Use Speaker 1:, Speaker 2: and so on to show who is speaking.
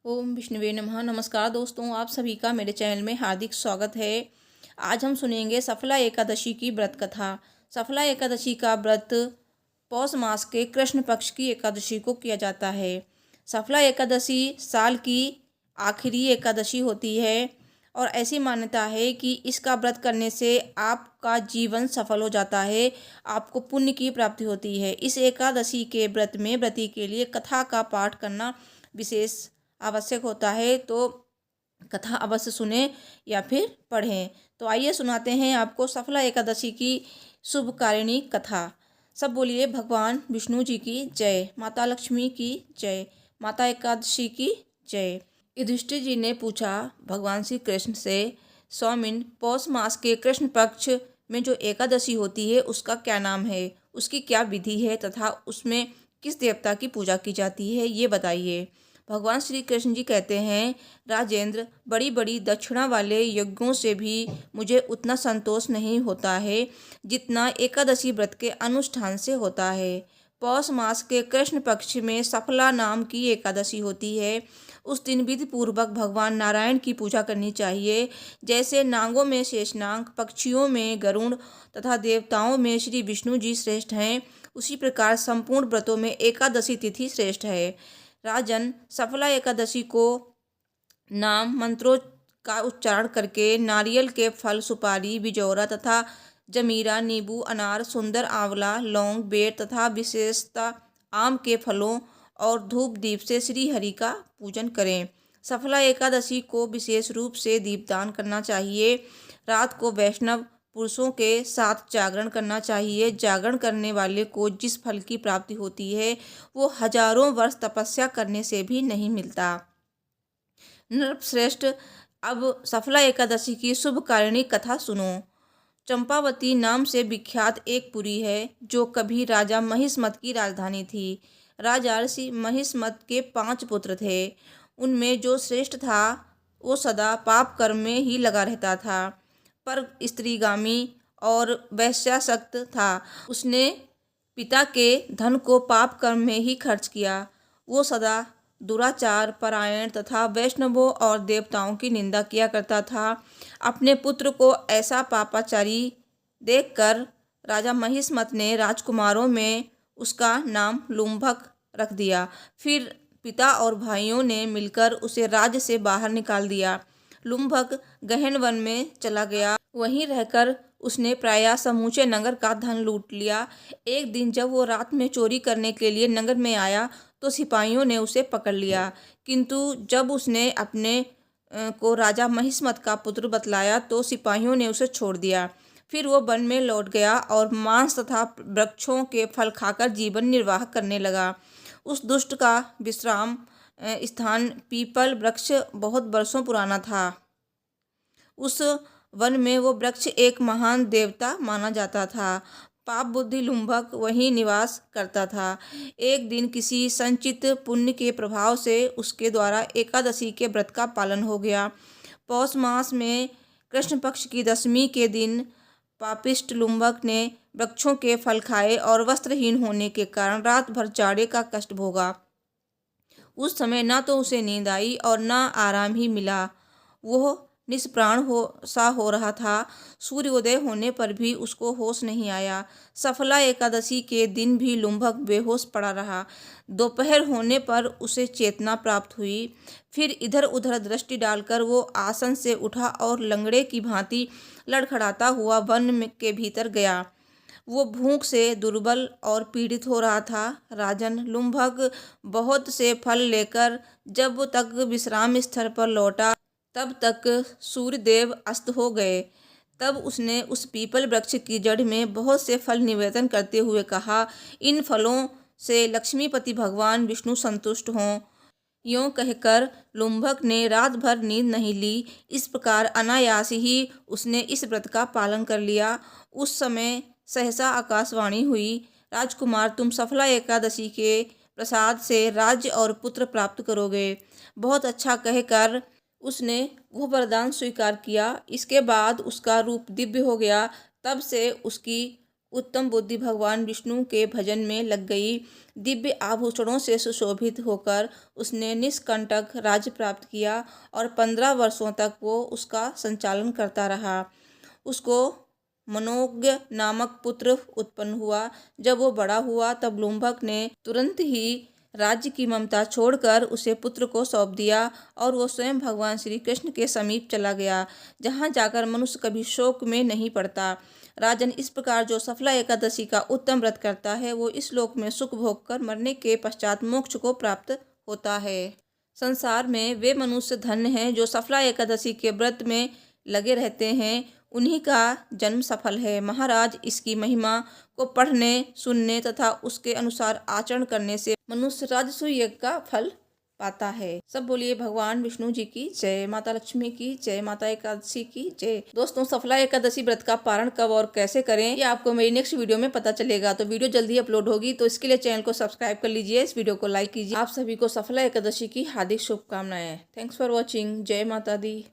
Speaker 1: ओम विष्णुवे नमः। नमस्कार दोस्तों, आप सभी का मेरे चैनल में हार्दिक स्वागत है। आज हम सुनेंगे सफला एकादशी की व्रत कथा। सफला एकादशी का व्रत पौष मास के कृष्ण पक्ष की एकादशी को किया जाता है। सफला एकादशी साल की आखिरी एकादशी होती है और ऐसी मान्यता है कि इसका व्रत करने से आपका जीवन सफल हो जाता है, आपको पुण्य की प्राप्ति होती है। इस एकादशी के व्रत में व्रती के लिए कथा का पाठ करना विशेष आवश्यक होता है, तो कथा अवश्य सुने या फिर पढ़ें। तो आइए सुनाते हैं आपको सफला एकादशी की शुभकारिणी कथा। सब बोलिए भगवान विष्णु जी की जय, माता लक्ष्मी की जय, माता एकादशी की जय। युधिष्ठिर जी ने पूछा भगवान श्री कृष्ण से, स्वामिन, पौष मास के कृष्ण पक्ष में जो एकादशी होती है उसका क्या नाम है, उसकी क्या विधि है तथा उसमें किस देवता की पूजा की जाती है, ये बताइए। भगवान श्री कृष्ण जी कहते हैं, राजेंद्र, बड़ी बड़ी दक्षिणा वाले यज्ञों से भी मुझे उतना संतोष नहीं होता है जितना एकादशी व्रत के अनुष्ठान से होता है। पौष मास के कृष्ण पक्ष में सफला नाम की एकादशी होती है। उस दिन विधि पूर्वक भगवान नारायण की पूजा करनी चाहिए। जैसे नागों में शेषनाग, पक्षियों में गरुड़ तथा देवताओं में श्री विष्णु जी श्रेष्ठ हैं, उसी प्रकार संपूर्ण व्रतों में एकादशी तिथि श्रेष्ठ है। राजन, सफला एकादशी को नाम मंत्रों का उच्चारण करके नारियल के फल, सुपारी, बिजौरा तथा जमीरा, नींबू, अनार, सुंदर, आंवला, लौंग, बेर तथा विशेषता आम के फलों और धूप दीप से श्री हरि का पूजन करें। सफला एकादशी को विशेष रूप से दीपदान करना चाहिए। रात को वैष्णव पुरुषों के साथ जागरण करना चाहिए। जागरण करने वाले को जिस फल की प्राप्ति होती है वो हजारों वर्ष तपस्या करने से भी नहीं मिलता। नृपश्रेष्ठ, अब सफला एकादशी की शुभकारिणी कथा सुनो। चंपावती नाम से विख्यात एक पुरी है जो कभी राजा महिष्मत की राजधानी थी। राजा ऋषि महिष्मत के 5 पुत्र थे। उनमें जो श्रेष्ठ था वो सदा पाप कर्म में ही लगा रहता था, पर स्त्रीगामी और वैश्यासक्त था। उसने पिता के धन को पाप कर्म में ही खर्च किया। वो सदा दुराचार परायण तथा वैष्णवों और देवताओं की निंदा किया करता था। अपने पुत्र को ऐसा पापाचारी देखकर राजा महिष्मत ने राजकुमारों में उसका नाम लुम्भक रख दिया। फिर पिता और भाइयों ने मिलकर उसे राज्य से बाहर निकाल दिया। लुम्भक गहन वन में चला गया। वहीं रहकर उसने प्रायः समूचे नगर का धन लूट लिया। एक दिन जब वो रात में चोरी करने के लिए नगर में आया तो सिपाहियों ने उसे पकड़ लिया, किंतु जब उसने अपने को राजा महिष्मत का पुत्र बतलाया तो सिपाहियों ने उसे छोड़ दिया। फिर वो वन में लौट गया और मांस तथा वृक्षों के फल खाकर जीवन निर्वाह करने लगा। उस दुष्ट का विश्राम स्थान पीपल वृक्ष बहुत वर्षों पुराना था। उस वन में वो वृक्ष एक महान देवता माना जाता था। पाप बुद्धि लुम्भक वहीं निवास करता था। एक दिन किसी संचित पुण्य के प्रभाव से उसके द्वारा एकादशी के व्रत का पालन हो गया। पौष मास में कृष्ण पक्ष की दशमी के दिन पापिष्ट लुम्भक ने वृक्षों के फल खाए और वस्त्रहीन होने के कारण रात भर जाड़े का कष्ट भोगा। उस समय न तो उसे नींद आई और न आराम ही मिला। वह निष्प्राण हो रहा था। सूर्योदय होने पर भी उसको होश नहीं आया। सफला एकादशी के दिन भी लुम्भक बेहोश पड़ा रहा। दोपहर होने पर उसे चेतना प्राप्त हुई। फिर इधर उधर दृष्टि डालकर वो आसन से उठा और लंगड़े की भांति लड़खड़ाता हुआ वन के भीतर गया। वो भूख से दुर्बल और पीड़ित हो रहा था। राजन, लुम्भक बहुत से फल लेकर जब तक विश्राम स्थल पर लौटा तब तक सूर्यदेव अस्त हो गए। तब उसने उस पीपल वृक्ष की जड़ में बहुत से फल निवेदन करते हुए कहा, इन फलों से लक्ष्मीपति भगवान विष्णु संतुष्ट हों। यूँ कहकर लुम्भक ने रात भर नींद नहीं ली। इस प्रकार अनायास ही उसने इस व्रत का पालन कर लिया। उस समय सहसा आकाशवाणी हुई, राजकुमार, तुम सफला एकादशी के प्रसाद से राज्य और पुत्र प्राप्त करोगे। बहुत अच्छा कहकर उसने वह वरदान स्वीकार किया। इसके बाद उसका रूप दिव्य हो गया। तब से उसकी उत्तम बुद्धि भगवान विष्णु के भजन में लग गई। दिव्य आभूषणों से सुशोभित होकर उसने निष्कंटक राज्य प्राप्त किया और 15 वर्षों तक वो उसका संचालन करता रहा। उसको मनोज्ञ नामक पुत्र उत्पन्न हुआ। जब वो बड़ा हुआ तब लुम्भक ने तुरंत ही राज्य की ममता छोड़कर उसे पुत्र को सौंप दिया और वो स्वयं भगवान श्री कृष्ण के समीप चला गया, जहाँ जाकर मनुष्य कभी शोक में नहीं पड़ता। राजन, इस प्रकार जो सफला एकादशी का उत्तम व्रत करता है वो इस लोक में सुख भोग कर मरने के पश्चात मोक्ष को प्राप्त होता है। संसार में वे मनुष्य धन्य हैं जो सफला एकादशी के व्रत में लगे रहते हैं, उन्हीं का जन्म सफल है। महाराज, इसकी महिमा को पढ़ने, सुनने तथा उसके अनुसार आचरण करने से मनुष्य राजसूय यज्ञ का फल पाता है। सब बोलिए भगवान विष्णु जी की जय, माता लक्ष्मी की जय, माता एकादशी की जय। दोस्तों, सफला एकादशी व्रत का पारण कब और कैसे करें ये आपको मेरी नेक्स्ट वीडियो में पता चलेगा। तो वीडियो जल्दी अपलोड होगी, तो इसके लिए चैनल को सब्सक्राइब कर लीजिए, इस वीडियो को लाइक कीजिए। आप सभी को सफला एकादशी की हार्दिक शुभकामनाएं। Thanks for watching. जय माता दी।